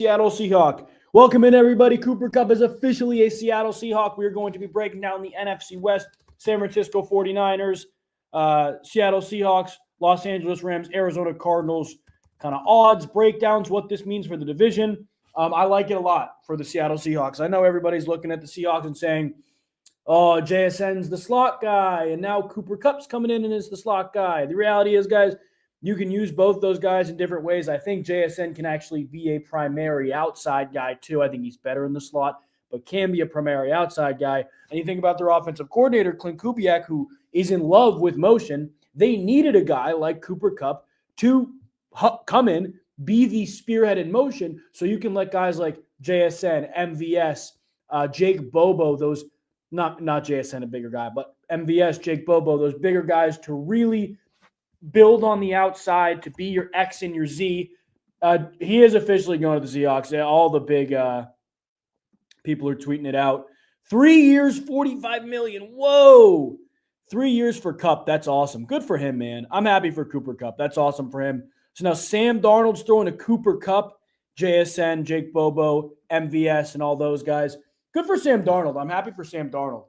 Seattle Seahawk. Welcome in, everybody. Cooper Kupp is officially a Seattle Seahawk. We are going to be breaking down the NFC West, San Francisco 49ers, Seattle Seahawks, Los Angeles Rams, Arizona Cardinals, kind of odds, breakdowns, what this means for the division. I like it a lot for the Seattle Seahawks. I know everybody's looking at the Seahawks and saying, oh, JSN's the slot guy, and now Cooper Kupp's coming in and is the slot guy. The reality is, guys, you can use both those guys in different ways. I think JSN can actually be a primary outside guy, too. I think he's better in the slot, but can be a primary outside guy. And you think about their offensive coordinator, Clint Kubiak, who is in love with motion. They needed a guy like Cooper Kupp to come in, be the spearhead in motion, so you can let guys like JSN, MVS, Jake Bobo, those not JSN, a bigger guy, but MVS, Jake Bobo, those bigger guys to really build on the outside, to be your X and your Z. He is officially going to the Seahawks. All the big people are tweeting it out. 3 years, $45 million. Whoa. 3 years for Kupp. That's awesome. Good for him, man. I'm happy for Cooper Kupp. That's awesome for him. So now Sam Darnold's throwing a Cooper Kupp, JSN, Jake Bobo, MVS, and all those guys. Good for Sam Darnold. I'm happy for Sam Darnold.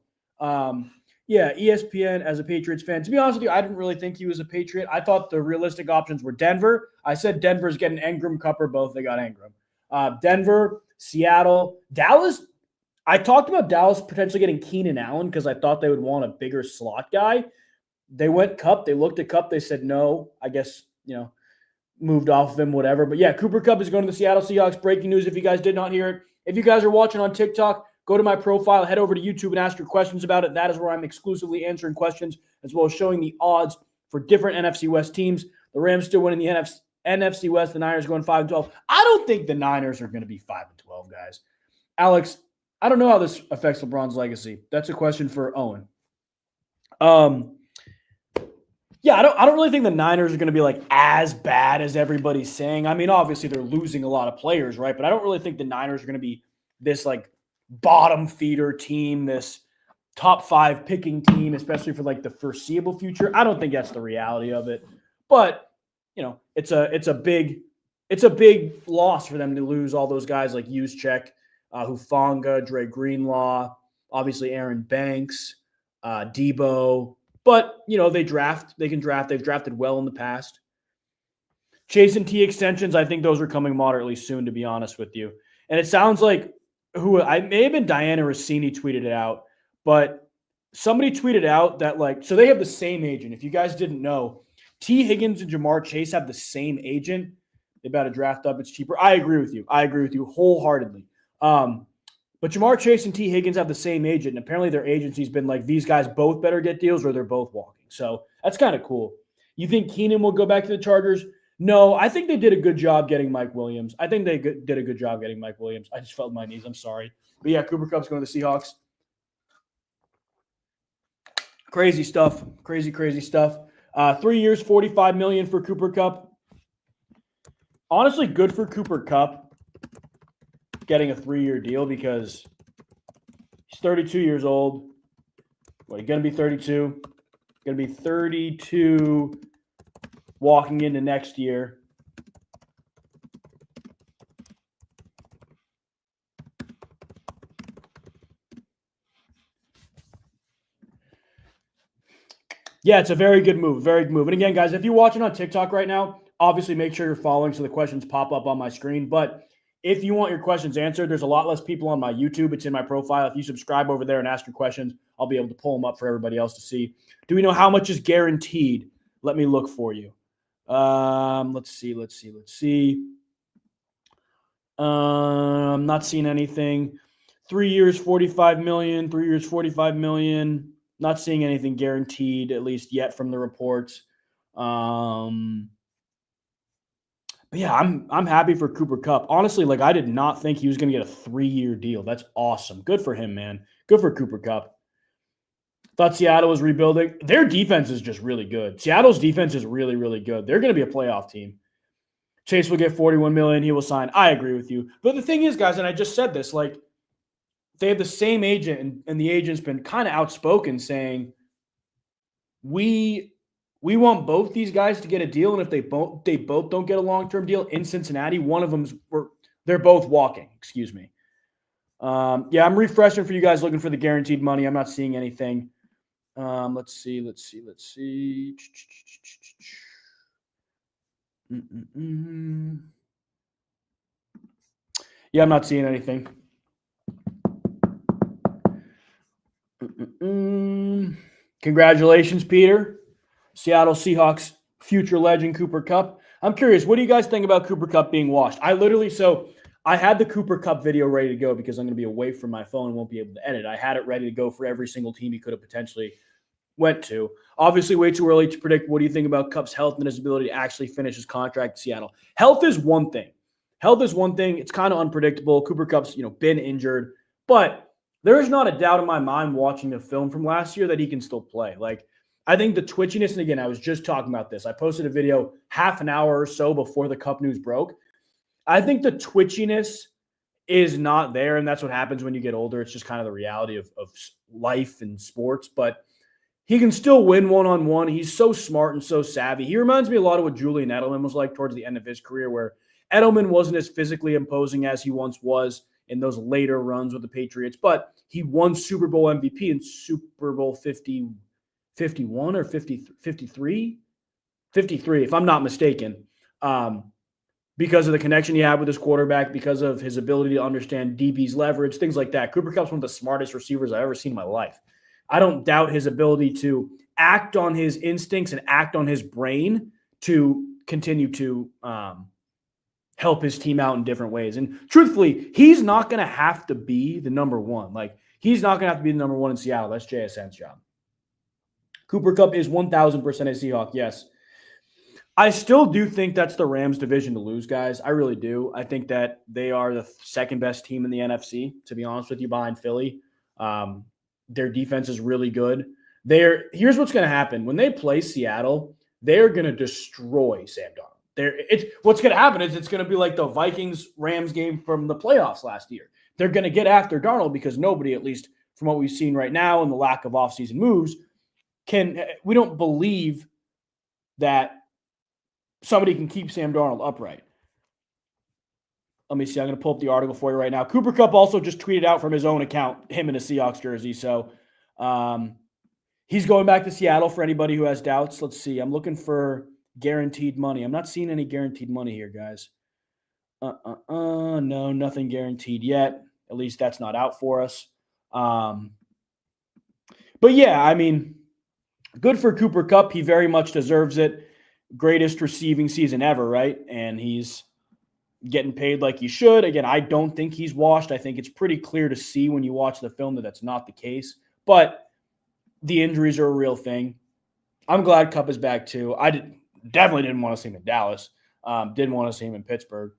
Yeah, ESPN as a Patriots fan. To be honest with you, I didn't really think he was a Patriot. I thought the realistic options were Denver. I said Denver's getting Engram, Kupp, or both. They got Engram. Denver, Seattle, Dallas. I talked about Dallas potentially getting Keenan Allen because I thought they would want a bigger slot guy. They went Kupp. They looked at Kupp. They said no. I guess, moved off of him, whatever. But yeah, Cooper Kupp is going to the Seattle Seahawks. Breaking news if you guys did not hear it. If you guys are watching on TikTok, go to my profile, head over to YouTube and ask your questions about it. That is where I'm exclusively answering questions as well as showing the odds for different NFC West teams. The Rams still winning the NFC West. The Niners going 5-12. I don't think the Niners are going to be 5-12, guys. Alex, I don't know how this affects LeBron's legacy. That's a question for Owen. Yeah, I don't really think the Niners are going to be like as bad as everybody's saying. I mean, obviously they're losing a lot of players, right? But I don't really think the Niners are going to be this like bottom feeder team, this top 5 picking team, especially for like the foreseeable future. I don't think that's the reality of it. But, it's a big loss for them to lose all those guys like Juszczyk, Hufanga, Dre Greenlaw, obviously Aaron Banks, Debo. But, they can draft. They've drafted well in the past. Chase and T extensions, I think those are coming moderately soon, to be honest with you. And it sounds like I may have been Diana Rossini tweeted it out, but somebody tweeted out that so they have the same agent. If you guys didn't know, T Higgins and Jamar Chase have the same agent. They about to draft up. It's cheaper. I agree with you. Wholeheartedly. But Jamar Chase and T Higgins have the same agent, and apparently their agency's been like, these guys both better get deals or they're both walking. So that's kind of cool. You think Keenan will go back to the Chargers? No, I think they did a good job getting Mike Williams. I just felt my knees. I'm sorry. But yeah, Cooper Kupp's going to the Seahawks. Crazy stuff. Crazy stuff. 3 years, $45 million for Cooper Kupp. Honestly, good for Cooper Kupp getting a 3-year deal because he's 32 years old. He's going to be 32. Going to be 32 walking into next year. Yeah, it's a very good move. Very good move. And again, guys, if you're watching on TikTok right now, obviously make sure you're following so the questions pop up on my screen. But if you want your questions answered, there's a lot less people on my YouTube. It's in my profile. If you subscribe over there and ask your questions, I'll be able to pull them up for everybody else to see. Do we know how much is guaranteed? Let me look for you. Let's see. I'm not seeing anything. 3 years, $45 million. 3 years, $45 million. Not seeing anything guaranteed, at least yet from the reports. But yeah, I'm happy for Cooper Kupp. Honestly, I did not think he was going to get a 3-year deal. That's awesome. Good for him, man. Good for Cooper Kupp. Thought Seattle was rebuilding. Their defense is just really good. Seattle's defense is really, really good. They're going to be a playoff team. Chase will get $41 million. He will sign. I agree with you. But the thing is, guys, and I just said this, they have the same agent, and the agent's been kind of outspoken saying, we want both these guys to get a deal, and if they both don't get a long-term deal in Cincinnati, one of them's They're both walking, excuse me. Yeah, I'm refreshing for you guys looking for the guaranteed money. I'm not seeing anything. Let's see. Yeah, I'm not seeing anything. Congratulations, Peter. Seattle Seahawks future legend Cooper Kupp. I'm curious, what do you guys think about Cooper Kupp being washed? I had the Cooper Kupp video ready to go because I'm going to be away from my phone and won't be able to edit. I had it ready to go for every single team he could have potentially went to. Obviously, way too early to predict. What do you think about Kupp's health and his ability to actually finish his contract in Seattle? Health is one thing. It's kind of unpredictable. Cooper Kupp's, been injured, but there is not a doubt in my mind watching the film from last year that he can still play. Like, I think the twitchiness, and again, I was just talking about this. I posted a video half an hour or so before the Kupp news broke. I think the twitchiness is not there, and that's what happens when you get older. It's just kind of the reality of life and sports, but he can still win one-on-one. He's so smart and so savvy. He reminds me a lot of what Julian Edelman was like towards the end of his career, where Edelman wasn't as physically imposing as he once was in those later runs with the Patriots, but he won Super Bowl MVP in Super Bowl 51 or 53, if I'm not mistaken, because of the connection he had with his quarterback, because of his ability to understand DB's leverage, things like that. Cooper Kupp's one of the smartest receivers I've ever seen in my life. I don't doubt his ability to act on his instincts and act on his brain to continue to help his team out in different ways. And truthfully, he's not going to have to be the number one. Like, he's not going to have to be the number one in Seattle. That's JSN's job. Cooper Kupp is 1,000% a Seahawk, yes. I still do think that's the Rams division to lose, guys. I really do. I think that they are the second best team in the NFC, to be honest with you, behind Philly. Their defense is really good. Here's what's going to happen. When they play Seattle, they're going to destroy Sam Darnold. What's going to happen is it's going to be like the Vikings-Rams game from the playoffs last year. They're going to get after Darnold because nobody, at least from what we've seen right now and the lack of offseason moves, we don't believe that somebody can keep Sam Darnold upright. Let me see. I'm going to pull up the article for you right now. Cooper Kupp also just tweeted out from his own account, him in a Seahawks jersey. So he's going back to Seattle for anybody who has doubts. Let's see. I'm looking for guaranteed money. I'm not seeing any guaranteed money here, guys. No, nothing guaranteed yet. At least that's not out for us. But yeah, I mean, good for Cooper Kupp. He very much deserves it. Greatest receiving season ever, right? And he's getting paid like he should. Again, I don't think he's washed. I think it's pretty clear to see when you watch the film that that's not the case. But the injuries are a real thing. I'm glad Kupp is back too. Definitely didn't want to see him in Dallas. Didn't want to see him in Pittsburgh.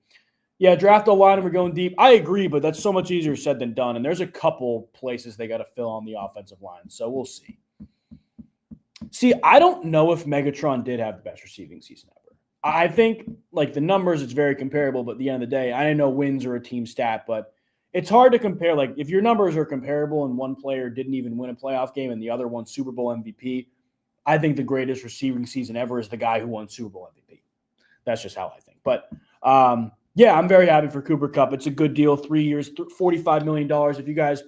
Yeah, draft O-line and we're going deep. I agree, but that's so much easier said than done. And there's a couple places they got to fill on the offensive line. So we'll see. See, I don't know if Megatron did have the best receiving season ever. I think, like, the numbers, it's very comparable, but at the end of the day, I know wins are a team stat, but it's hard to compare. Like, if your numbers are comparable and one player didn't even win a playoff game and the other won Super Bowl MVP, I think the greatest receiving season ever is the guy who won Super Bowl MVP. That's just how I think. But, yeah, I'm very happy for Cooper Kupp. It's a good deal, 3 years, $45 million. If you guys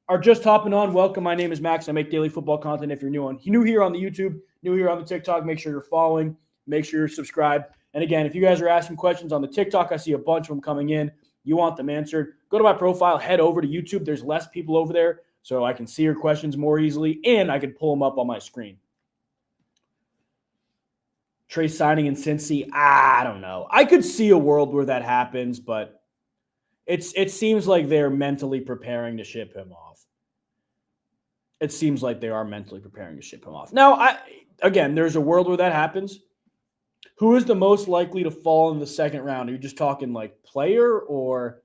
are just hopping on, welcome. My name is Max. I make daily football content. If you're new here on the YouTube, new here on the TikTok, make sure you're following. Make sure you're subscribed. And again, if you guys are asking questions on the TikTok, I see a bunch of them coming in. You want them answered, go to my profile, head over to YouTube. There's less people over there, so I can see your questions more easily, and I can pull them up on my screen. Trey signing in Cincy, I don't know. I could see a world where that happens, but it seems like they're mentally preparing to ship him off. It seems like they are mentally preparing to ship him off. Now, again, there's a world where that happens. Who is the most likely to fall in the second round? Are you just talking like player or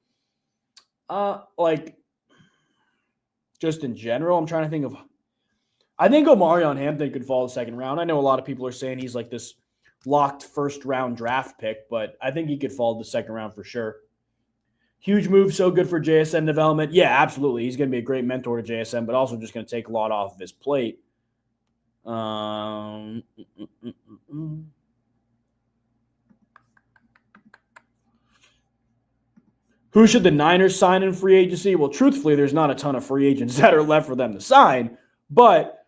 like just in general? I'm trying to think of. I think Omarion Hampton could fall the second round. I know a lot of people are saying he's like this locked first round draft pick, but I think he could fall the second round for sure. Huge move, so good for JSN development. Yeah, absolutely. He's going to be a great mentor to JSN, but also just going to take a lot off of his plate. Who should the Niners sign in free agency? Well, truthfully, there's not a ton of free agents that are left for them to sign, but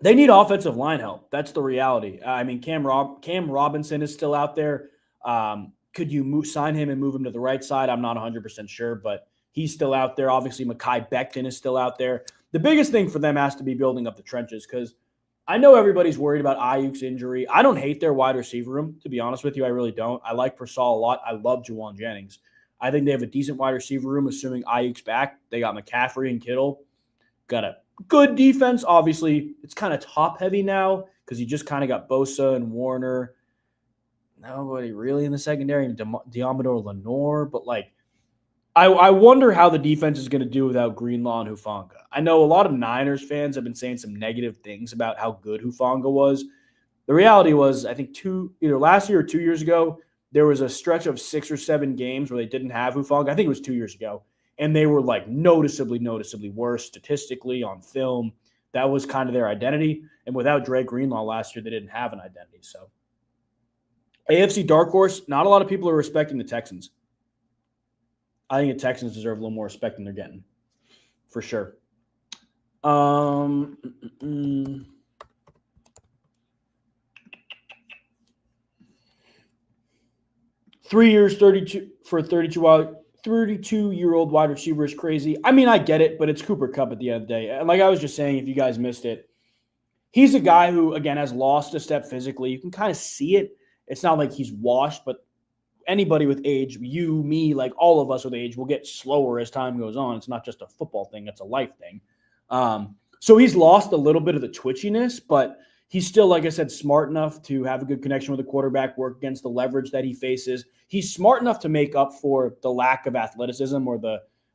they need offensive line help. That's the reality. I mean, Cam Robinson is still out there. Could you sign him and move him to the right side? I'm not 100% sure, but he's still out there. Obviously, Mekhi Becton is still out there. The biggest thing for them has to be building up the trenches because I know everybody's worried about Ayuk's injury. I don't hate their wide receiver room, to be honest with you. I really don't. I like Persall a lot. I love Juwan Jennings. I think they have a decent wide receiver room, assuming Ayuk's back. They got McCaffrey and Kittle. Got a good defense. Obviously, it's kind of top-heavy now because you just kind of got Bosa and Warner. Nobody really in the secondary, Diamador Lenore. But, I wonder how the defense is going to do without Greenlaw and Hufanga. I know a lot of Niners fans have been saying some negative things about how good Hufanga was. The reality was, I think either last year or 2 years ago, there was a stretch of 6 or 7 games where they didn't have Hufanga. I think it was 2 years ago. And they were noticeably worse statistically on film. That was kind of their identity. And without Dre Greenlaw last year, they didn't have an identity. So AFC dark horse, not a lot of people are respecting the Texans. I think the Texans deserve a little more respect than they're getting, for sure. 3 years, 32 for a 32-year-old wide receiver is crazy. I mean, I get it, but it's Cooper Kupp at the end of the day. And like I was just saying, if you guys missed it, he's a guy who, again, has lost a step physically. You can kind of see it. It's not like he's washed, but anybody with age, you, me, all of us with age, will get slower as time goes on. It's not just a football thing. It's a life thing. So he's lost a little bit of the twitchiness, but he's still, like I said, smart enough to have a good connection with the quarterback, work against the leverage that he faces. He's smart enough to make up for the lack of athleticism or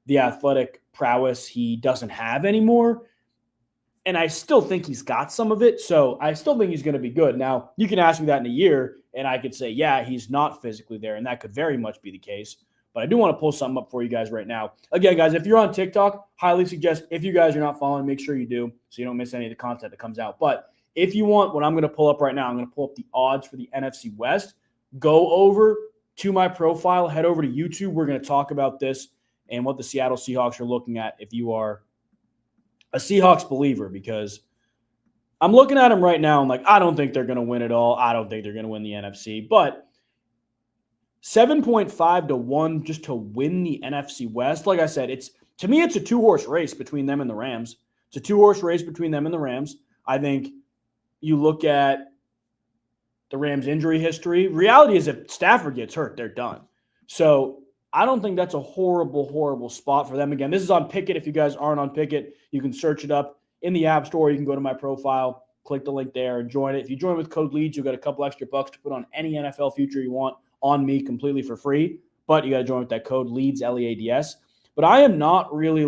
the athletic prowess he doesn't have anymore. And I still think he's got some of it, so I still think he's going to be good. Now, you can ask me that in a year, and I could say, yeah, he's not physically there, and that could very much be the case. But I do want to pull something up for you guys right now. Again, guys, if you're on TikTok, highly suggest, if you guys are not following, make sure you do so you don't miss any of the content that comes out. But if you want what I'm going to pull up right now, I'm going to pull up the odds for the NFC West. Go over to my profile, head over to YouTube. We're going to talk about this and what the Seattle Seahawks are looking at if you are a Seahawks believer, because I'm looking at them right now. I'm like, I don't think they're going to win it all. I don't think they're going to win the NFC. But 7.5 to 1 just to win the NFC West. Like I said, to me, it's a 2-horse race between them and the Rams. It's a 2-horse race between them and the Rams. I think you look at the Rams' injury history. Reality is if Stafford gets hurt, they're done. So I don't think that's a horrible spot for them. Again, this is on Pikkit. If you guys aren't on Pikkit, you can search it up in the App Store. You can go to my profile, click the link there, and join it. If you join with code LEADS, you'll get a couple extra bucks to put on any NFL future you want on me completely for free. But you got to join with that code LEADS, LEADS. But I am not really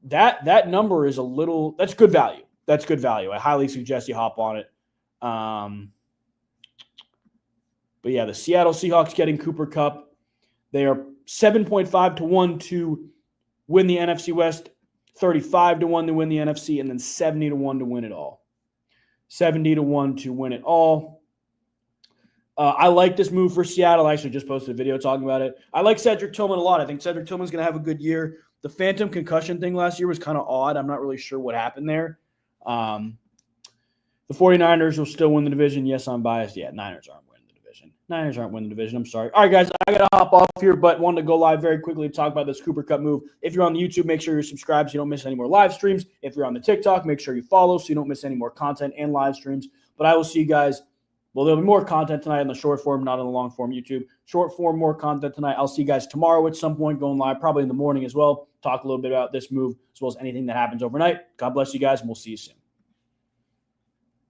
that. That number is that's good value. That's good value. I highly suggest you hop on it. But yeah, the Seattle Seahawks getting Cooper Kupp. They are 7.5 to 1 to win the NFC West, 35 to 1 to win the NFC, and then 70 to 1 to win it all. 70 to 1 to win it all. I like this move for Seattle. I actually just posted a video talking about it. I like Cedric Tillman a lot. I think Cedric Tillman's going to have a good year. The phantom concussion thing last year was kind of odd. I'm not really sure what happened there. The 49ers will still win the division. Yes, I'm biased. Yeah, Niners aren't winning the division. Niners aren't winning the division. I'm sorry. All right, guys, I got to hop off here, but wanted to go live very quickly to talk about this Cooper Kupp move. If you're on the YouTube, make sure you're subscribed so you don't miss any more live streams. If you're on the TikTok, make sure you follow so you don't miss any more content and live streams. But I will see you guys. Well, there'll be more content tonight on the short form, not on the long form YouTube. Short form, more content tonight. I'll see you guys tomorrow at some point, going live, probably in the morning as well. Talk a little bit about this move as well as anything that happens overnight. God bless you guys, and we'll see you soon.